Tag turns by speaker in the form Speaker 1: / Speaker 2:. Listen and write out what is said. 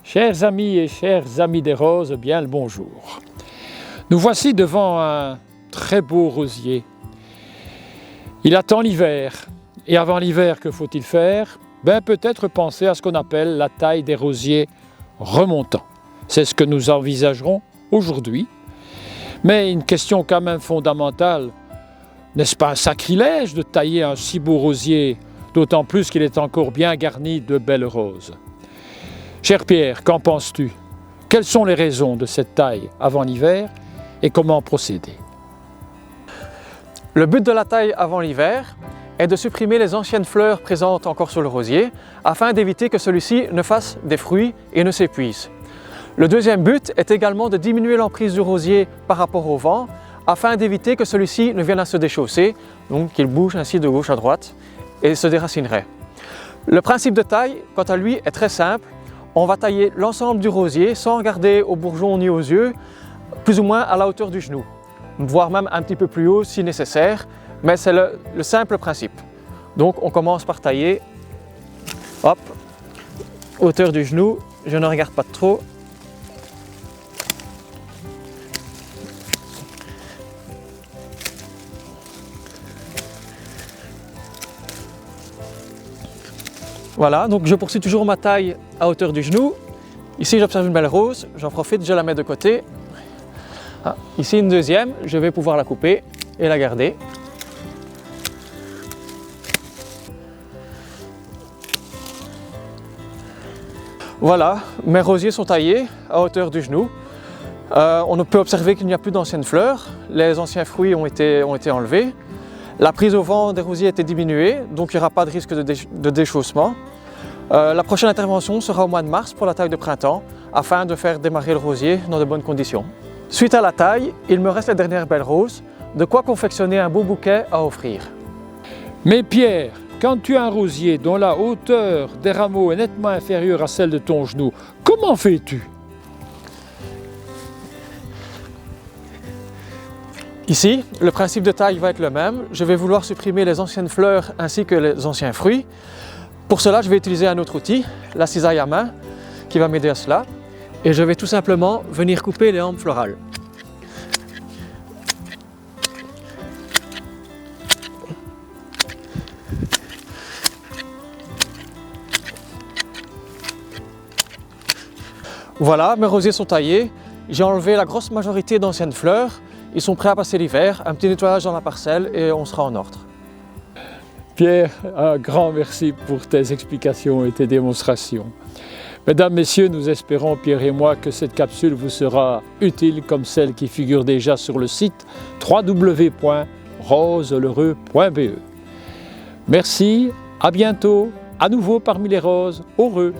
Speaker 1: Chers amis et chers amis des roses, bien le bonjour. Nous voici devant un très beau rosier. Il attend l'hiver. Et avant l'hiver, que faut-il faire? Peut-être penser à ce qu'on appelle la taille des rosiers remontants. C'est ce que nous envisagerons aujourd'hui. Mais une question quand même fondamentale. N'est-ce pas un sacrilège de tailler un si beau rosier, d'autant plus qu'il est encore bien garni de belles roses? Cher Pierre, qu'en penses-tu? Quelles sont les raisons de cette taille avant l'hiver et comment procéder?
Speaker 2: Le but de la taille avant l'hiver est de supprimer les anciennes fleurs présentes encore sur le rosier afin d'éviter que celui-ci ne fasse des fruits et ne s'épuise. Le deuxième but est également de diminuer l'emprise du rosier par rapport au vent afin d'éviter que celui-ci ne vienne à se déchausser, donc qu'il bouge ainsi de gauche à droite et se déracinerait. Le principe de taille, quant à lui, est très simple. On va tailler l'ensemble du rosier sans regarder aux bourgeons ni aux yeux, plus ou moins à la hauteur du genou, voire même un petit peu plus haut si nécessaire, mais c'est le simple principe. Donc on commence par tailler, hop, hauteur du genou, je ne regarde pas trop. Voilà, donc je poursuis toujours ma taille à hauteur du genou. Ici j'observe une belle rose, j'en profite, je la mets de côté. Ah, ici une deuxième, je vais pouvoir la couper et la garder. Voilà, mes rosiers sont taillés à hauteur du genou. On peut observer qu'il n'y a plus d'anciennes fleurs, les anciens fruits ont été enlevés. La prise au vent des rosiers a été diminuée, donc il n'y aura pas de risque de déchaussement. La prochaine intervention sera au mois de mars pour la taille de printemps, afin de faire démarrer le rosier dans de bonnes conditions. Suite à la taille, il me reste les dernières belles roses, de quoi confectionner un beau bouquet à offrir.
Speaker 1: Mais Pierre, quand tu as un rosier dont la hauteur des rameaux est nettement inférieure à celle de ton genou, comment fais-tu?
Speaker 2: Ici, le principe de taille va être le même. Je vais vouloir supprimer les anciennes fleurs ainsi que les anciens fruits. Pour cela, je vais utiliser un autre outil, la cisaille à main, qui va m'aider à cela. Et je vais tout simplement venir couper les hampes florales. Voilà, mes rosiers sont taillés. J'ai enlevé la grosse majorité d'anciennes fleurs. Ils sont prêts à passer l'hiver. Un petit nettoyage dans la parcelle et on sera en ordre.
Speaker 1: Pierre, un grand merci pour tes explications et tes démonstrations. Mesdames, Messieurs, nous espérons, Pierre et moi, que cette capsule vous sera utile comme celle qui figure déjà sur le site www.roselheureux.be. Merci, à bientôt, à nouveau parmi les roses, heureux.